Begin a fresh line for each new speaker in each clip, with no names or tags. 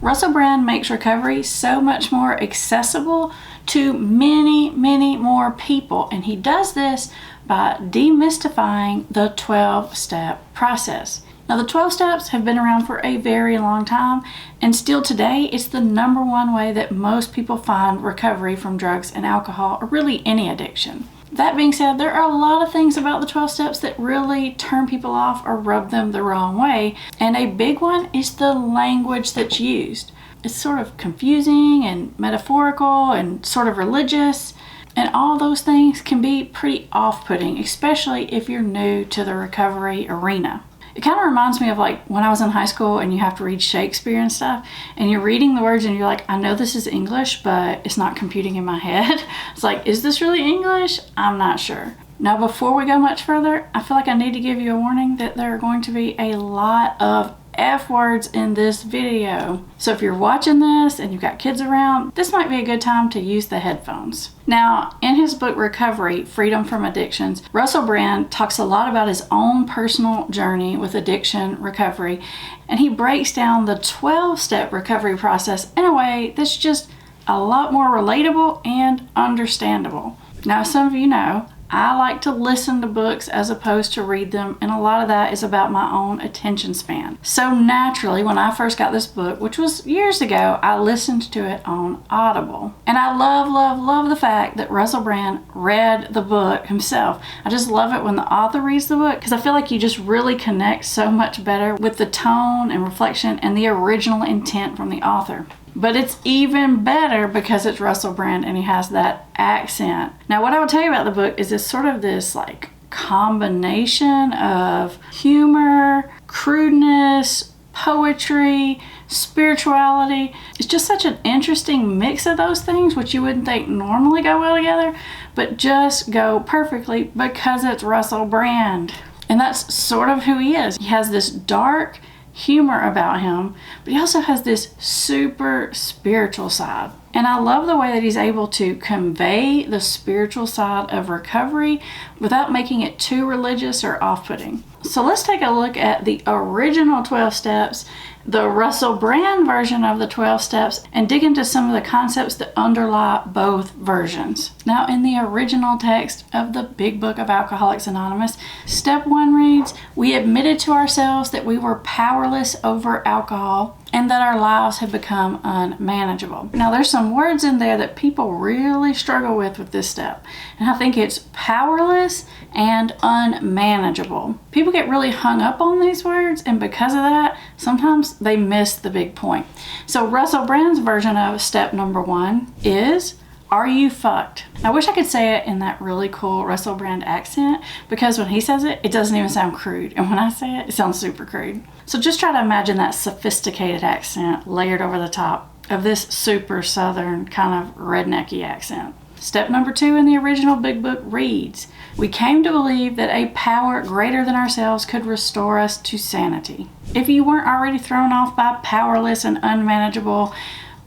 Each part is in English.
Russell Brand makes recovery so much more accessible to many, many more people, and he does this by demystifying the 12-step process. Now, the 12 steps have been around for a very long time, and still today, it's the #1 way that most people find recovery from drugs and alcohol, or really any addiction. That being said, there are a lot of things about the 12 steps that really turn people off or rub them the wrong way, and a big one is the language that's used. It's sort of confusing and metaphorical and sort of religious, and all those things can be pretty off-putting, especially if you're new to the recovery arena. It kind of reminds me of like when I was in high school and you have to read Shakespeare and stuff, and you're reading the words and you're like, I know this is English, but it's not computing in my head. It's like, is this really English? I'm not sure. Now, before we go much further, I feel like I need to give you a warning that there are going to be a lot of F words in this video. So if you're watching this and you've got kids around, this might be a good time to use the headphones. Now, in his book Recovery, Freedom from Addictions, Russell Brand talks a lot about his own personal journey with addiction recovery, and he breaks down the 12-step recovery process in a way that's just a lot more relatable and understandable. Now, some of you know, I like to listen to books as opposed to read them, and a lot of that is about my own attention span. So naturally, when I first got this book, which was years ago, I listened to it on Audible. And I love the fact that Russell Brand read the book himself. I just love it when the author reads the book, because I feel like you just really connect so much better with the tone and reflection and the original intent from the author. But it's even better because it's Russell Brand and he has that accent. Now, what I will tell you about the book is it's sort of this like combination of humor, crudeness, poetry, spirituality. It's just such an interesting mix of those things, which you wouldn't think normally go well together, but just go perfectly because it's Russell Brand. And that's sort of who he is. He has this dark humor about him, but he also has this super spiritual side. And I love the way that he's able to convey the spiritual side of recovery without making it too religious or off-putting. So let's take a look at the original 12 steps, the Russell Brand version of the 12 steps, and dig into some of the concepts that underlie both versions. Now, in the original text of the Big Book of Alcoholics Anonymous, step 1 reads, "We admitted to ourselves that we were powerless over alcohol and that our lives had become unmanageable." Now, there's some words in there that people really struggle with this step. And I think it's powerless and unmanageable. People get really hung up on these words, and because of that, sometimes they miss the big point. So Russell Brand's version of step number 1 is, "Are you fucked?" I wish I could say it in that really cool Russell Brand accent, because when he says it, it doesn't even sound crude. And when I say it, it sounds super crude. So just try to imagine that sophisticated accent layered over the top of this super southern kind of rednecky accent. Step number 2 in the original Big Book reads, "We came to believe that a power greater than ourselves could restore us to sanity." If you weren't already thrown off by powerless and unmanageable,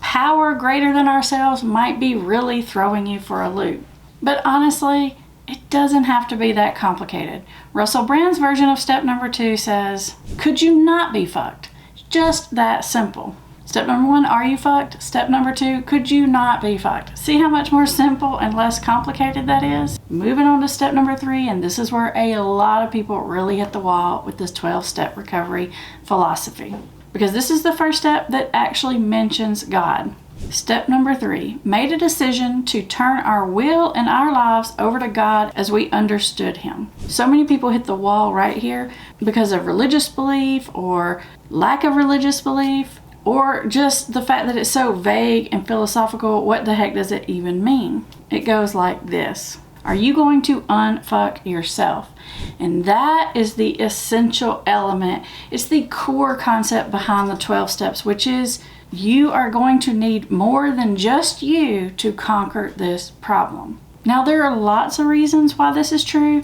power greater than ourselves might be really throwing you for a loop. But honestly, it doesn't have to be that complicated. Russell Brand's version of step number 2 says, "Could you not be fucked?" Just that simple. Step number 1, are you fucked? Step number 2, could you not be fucked? See how much more simple and less complicated that is? Moving on to step number 3, and this is where a lot of people really hit the wall with this 12-step recovery philosophy, because this is the first step that actually mentions God. Step number 3, made a decision to turn our will and our lives over to God as we understood Him. So many people hit the wall right here because of religious belief or lack of religious belief, or just the fact that it's so vague and philosophical. What the heck does it even mean? It goes like this. Are you going to unfuck yourself? And that is the essential element. It's the core concept behind the 12 steps, which is you are going to need more than just you to conquer this problem. Now, there are lots of reasons why this is true,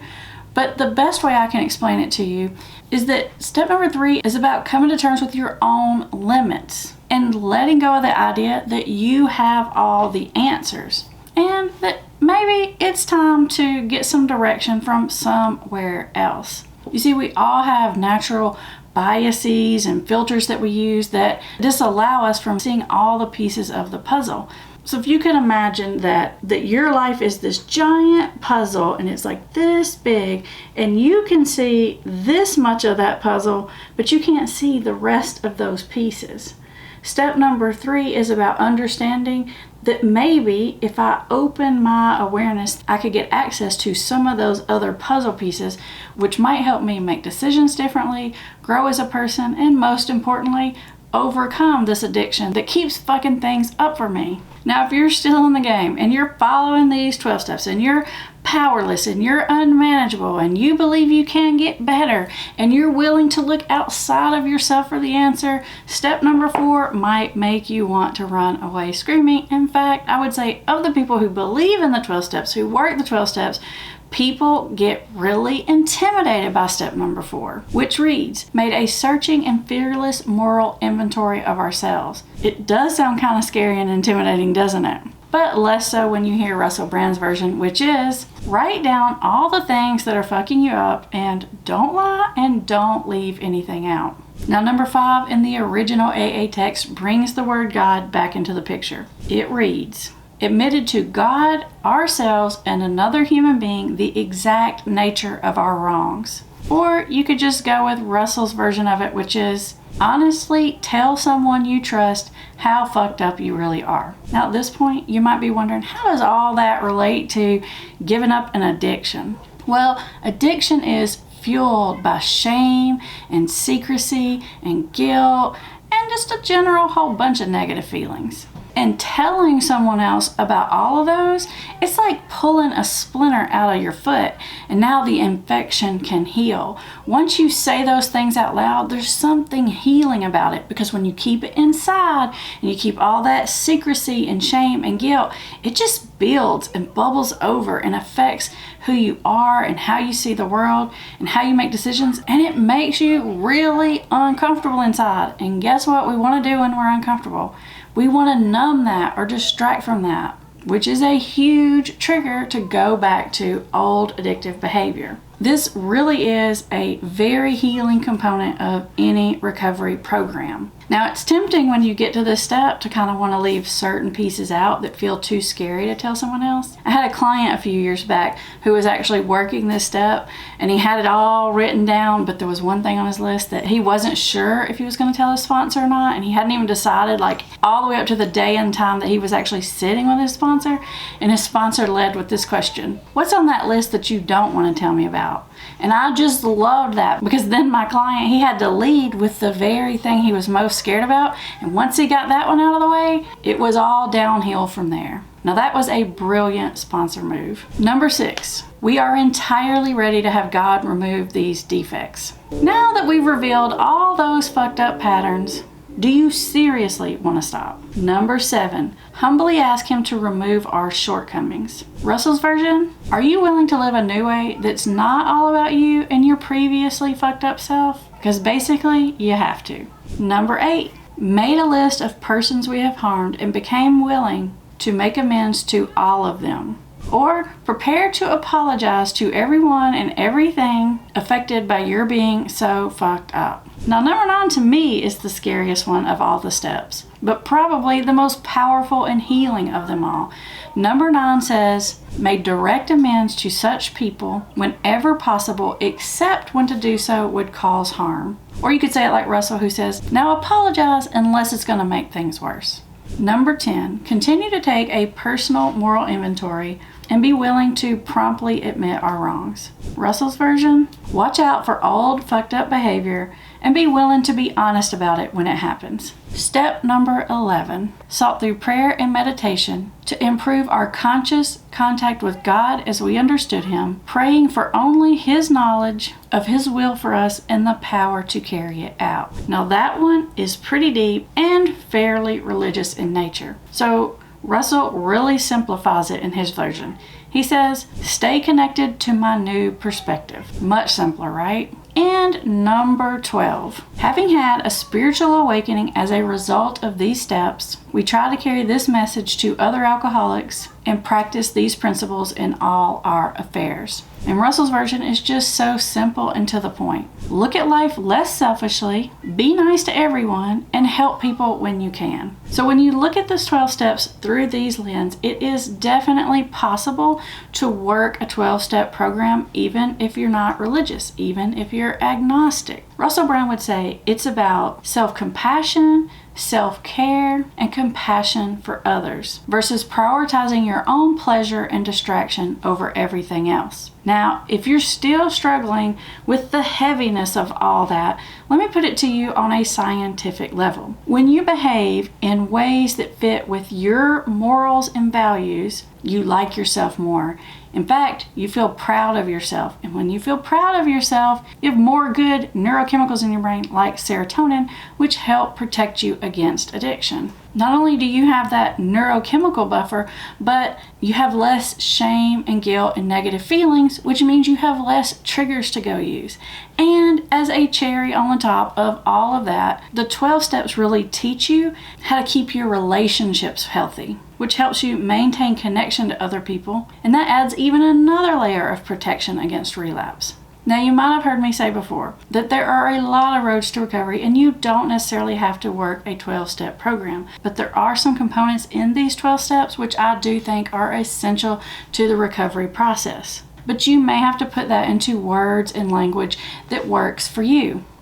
but the best way I can explain it to you is that step number 3 is about coming to terms with your own limits and letting go of the idea that you have all the answers, and that maybe it's time to get some direction from somewhere else. You see, we all have natural biases and filters that we use that disallow us from seeing all the pieces of the puzzle. So if you can imagine that your life is this giant puzzle and it's like this big, and you can see this much of that puzzle, but you can't see the rest of those pieces. Step number 3 is about understanding that maybe if I open my awareness, I could get access to some of those other puzzle pieces, which might help me make decisions differently, grow as a person, and most importantly, overcome this addiction that keeps fucking things up for me. Now, if you're still in the game and you're following these 12 steps and you're powerless and you're unmanageable and you believe you can get better and you're willing to look outside of yourself for the answer, step number 4 might make you want to run away screaming. In fact, I would say of the people who believe in the 12 steps, who work the 12 steps, people get really intimidated by step number 4, which reads, made a searching and fearless moral inventory of ourselves. It does sound kind of scary and intimidating, doesn't it? But less so when you hear Russell Brand's version, which is, write down all the things that are fucking you up and don't lie and don't leave anything out. Now, number 5 in the original AA text brings the word God back into the picture. It reads, admitted to God, ourselves, and another human being the exact nature of our wrongs. Or you could just go with Russell's version of it, which is, honestly tell someone you trust how fucked up you really are. Now at this point, you might be wondering, how does all that relate to giving up an addiction? Well, addiction is fueled by shame and secrecy and guilt and just a general whole bunch of negative feelings. And telling someone else about all of those, it's like pulling a splinter out of your foot, and now the infection can heal. Once you say those things out loud, there's something healing about it, because when you keep it inside and you keep all that secrecy and shame and guilt, it just builds and bubbles over and affects who you are and how you see the world and how you make decisions, and it makes you really uncomfortable inside. And guess what we want to do when we're uncomfortable? We want to numb that or distract from that, which is a huge trigger to go back to old addictive behavior. This really is a very healing component of any recovery program. Now, it's tempting when you get to this step to kind of want to leave certain pieces out that feel too scary to tell someone else. I had a client a few years back who was actually working this step, and he had it all written down, but there was one thing on his list that he wasn't sure if he was going to tell his sponsor or not, and he hadn't even decided, like all the way up to the day and time that he was actually sitting with his sponsor, and his sponsor led with this question: what's on that list that you don't want to tell me about? And I just loved that, because then my client, he had to lead with the very thing he was most scared about, and once he got that one out of the way, it was all downhill from there. Now that was a brilliant sponsor move. Number 6, we are entirely ready to have God remove these defects. Now that we've revealed all those fucked up patterns, do you seriously want to stop? Number 7, humbly ask him to remove our shortcomings. Russell's version, are you willing to live a new way that's not all about you and your previously fucked up self? Because basically, you have to. Number 8, made a list of persons we have harmed and became willing to make amends to all of them. Or prepare to apologize to everyone and everything affected by your being so fucked up. Now, number 9 to me is the scariest one of all the steps, but probably the most powerful and healing of them all. Number 9 says, make direct amends to such people whenever possible, except when to do so would cause harm. Or you could say it like Russell, who says, now apologize unless it's going to make things worse. Number 10, continue to take a personal moral inventory and be willing to promptly admit our wrongs. Russell's version, watch out for old fucked up behavior and be willing to be honest about it when it happens. Step number 11, sought through prayer and meditation to improve our conscious contact with God as we understood him, praying for only his knowledge of his will for us and the power to carry it out. Now that one is pretty deep and fairly religious in nature. So Russell really simplifies it in his version. He says, stay connected to my new perspective. Much simpler, right? And number 12, having had a spiritual awakening as a result of these steps, we try to carry this message to other alcoholics and practice these principles in all our affairs. And Russell's version is just so simple and to the point. Look at life less selfishly, be nice to everyone, and help people when you can. So when you look at this 12 steps through these lenses, it is definitely possible to work a 12-step program even if you're not religious, even if you're agnostic. Russell Brown would say it's about self-compassion, self-care, and compassion for others versus prioritizing your own pleasure and distraction over everything else. Now, if you're still struggling with the heaviness of all that, let me put it to you on a scientific level. When you behave in ways that fit with your morals and values, you like yourself more. In fact, you feel proud of yourself. And when you feel proud of yourself, you have more good neurochemicals in your brain like serotonin, which help protect you against addiction. Not only do you have that neurochemical buffer, but you have less shame and guilt and negative feelings, which means you have less triggers to go use. And as a cherry on the top of all of that, the 12 steps really teach you how to keep your relationships healthy, which helps you maintain connection to other people. And that adds even another layer of protection against relapse. Now, you might have heard me say before that there are a lot of roads to recovery and you don't necessarily have to work a 12-step program, but there are some components in these 12 steps which I do think are essential to the recovery process. But you may have to put that into words and language that works for you.